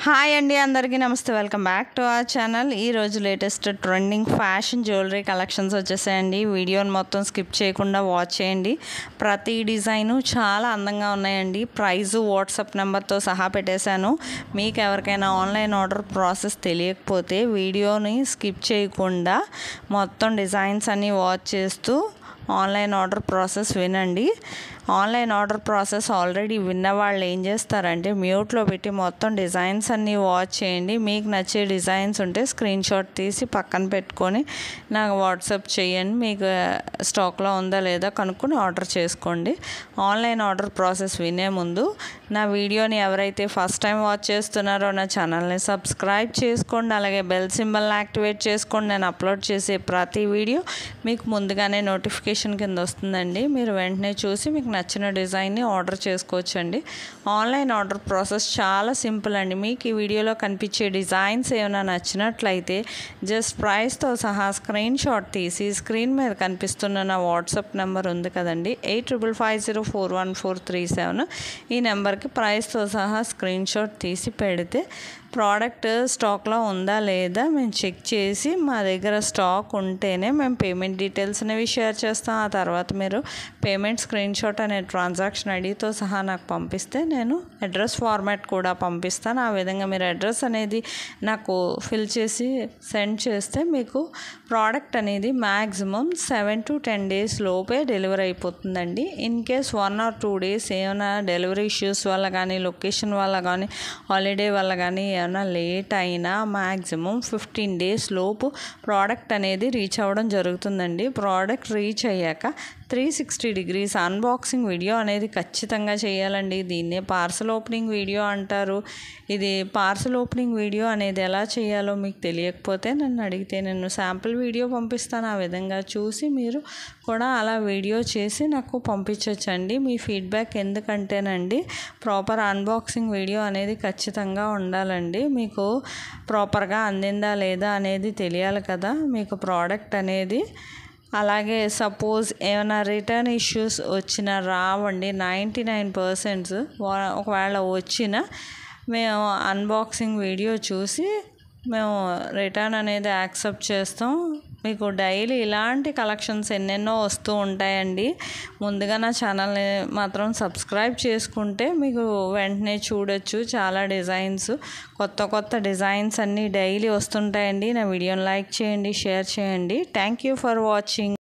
Hi అండి, అందరికీ నమస్తే. Welcome back to our channel. ఈరోజు latest trending fashion jewellery collections వచ్చేసాయండి. వీడియోని మొత్తం స్కిప్ చేయకుండా వాచ్ చేయండి. ప్రతి డిజైను చాలా అందంగా ఉన్నాయండి. ప్రైజు వాట్సాప్ నెంబర్తో సహా పెట్టేశాను. మీకు ఎవరికైనా ఆన్లైన్ ఆర్డర్ ప్రాసెస్ తెలియకపోతే వీడియోని స్కిప్ చేయకుండా మొత్తం డిజైన్స్ అన్నీ వాచ్ చేస్తూ ఆన్లైన్ ఆర్డర్ ప్రాసెస్ వినండి. ఆన్లైన్ ఆర్డర్ ప్రాసెస్ ఆల్రెడీ విన్న వాళ్ళు ఏం చేస్తారంటే మ్యూట్లో పెట్టి మొత్తం డిజైన్స్ అన్నీ వాచ్ చేయండి. మీకు నచ్చే డిజైన్స్ ఉంటే స్క్రీన్ షాట్ తీసి పక్కన పెట్టుకొని నాకు వాట్సాప్ చేయండి. మీకు స్టాక్లో ఉందా లేదా కనుక్కొని ఆర్డర్ చేసుకోండి. ఆన్లైన్ ఆర్డర్ ప్రాసెస్ వినే ముందు నా వీడియోని ఎవరైతే ఫస్ట్ టైం వాచ్ చేస్తున్నారో నా ఛానల్ని సబ్స్క్రైబ్ చేసుకోండి. అలాగే బెల్ సింబల్ని యాక్టివేట్ చేసుకోండి. నేను అప్లోడ్ చేసే ప్రతి వీడియో మీకు ముందుగానే నోటిఫికేషన్ కింద వస్తుందండి. మీరు వెంటనే చూసి మీకు నచ్చిన డిజైన్ని ఆర్డర్ చేసుకోవచ్చండి. ఆన్లైన్ ఆర్డర్ ప్రాసెస్ చాలా సింపుల్ అండి. మీకు ఈ వీడియోలో కనిపించే డిజైన్స్ ఏమైనా నచ్చినట్లయితే జస్ట్ ప్రైస్తో సహా స్క్రీన్ షాట్ తీసి స్క్రీన్ మీద కనిపిస్తున్న నా వాట్సాప్ నెంబర్ ఉంది కదండి, 8550414437, ఈ నెంబర్కి ప్రైస్తో సహా స్క్రీన్ షాట్ తీసి పెడితే ప్రోడక్ట్ స్టాక్లో ఉందా లేదా మేము చెక్ చేసి మా దగ్గర స్టాక్ ఉంటేనే మేము పేమెంట్ డీటెయిల్స్ అనేవి షేర్ చేస్తాం. ఆ తర్వాత మీరు పేమెంట్ స్క్రీన్ షాట్ అనే ట్రాన్సాక్షన్ ఐడితో సహా నాకు పంపిస్తే నేను అడ్రస్ ఫార్మాట్ కూడా పంపిస్తాను. ఆ విధంగా మీరు అడ్రస్ అనేది నాకు ఫిల్ చేసి సెండ్ చేస్తే మీకు ప్రోడక్ట్ అనేది మ్యాక్సిమం 7 to 10 days లోపే డెలివరీ అయిపోతుందండి. ఇన్ కేస్ 1 or 2 days ఏమైనా డెలివరీ ఇష్యూస్ వల్ల కానీ, లొకేషన్ వల్ల కానీ, హాలిడే వల్ల కానీ ఏమైనా లేట్ అయినా మ్యాక్సిమం 15 days లోపు ప్రోడక్ట్ అనేది రీచ్ అవ్వడం జరుగుతుందండి. ప్రోడక్ట్ రీచ్ అయ్యాక 360 degrees అన్బాక్సింగ్ వీడియో అనేది ఖచ్చితంగా చేయాలండి. దీన్నే పార్సల్ ఓపెనింగ్ వీడియో అంటారు. ఇది పార్సల్ ఓపెనింగ్ వీడియో అనేది ఎలా చేయాలో మీకు తెలియకపోతే నన్ను అడిగితే నేను శాంపుల్ వీడియో పంపిస్తాను. ఆ విధంగా చూసి మీరు కూడా అలా వీడియో చేసి నాకు పంపించవచ్చండి. మీ ఫీడ్బ్యాక్ ఎందుకంటేనండి ప్రాపర్ అన్బాక్సింగ్ వీడియో అనేది ఖచ్చితంగా ఉండాలండి. మీకు ప్రాపర్గా అందిందా లేదా అనేది తెలియాలి కదా మీకు ప్రోడక్ట్ అనేది. అలాగే సపోజ్ ఏమైనా రిటర్న్ ఇష్యూస్ వచ్చినా రావండి. 99% ఒకవేళ వచ్చినా మేము అన్బాక్సింగ్ వీడియో చూసి మేము రిటర్న్ అనేది యాక్సెప్ట్ చేస్తాం. మీకు డైలీ ఇలాంటి కలెక్షన్స్ ఎన్నెన్నో వస్తూ ఉంటాయండి. ముందుగా నా ఛానల్ని మాత్రం సబ్స్క్రైబ్ చేసుకుంటే మీకు వెంటనే చూడొచ్చు. చాలా డిజైన్స్, కొత్త డిజైన్స్ అన్నీ డైలీ వస్తుంటాయండి. నా వీడియోని లైక్ చేయండి, షేర్ చేయండి. Thank you for watching.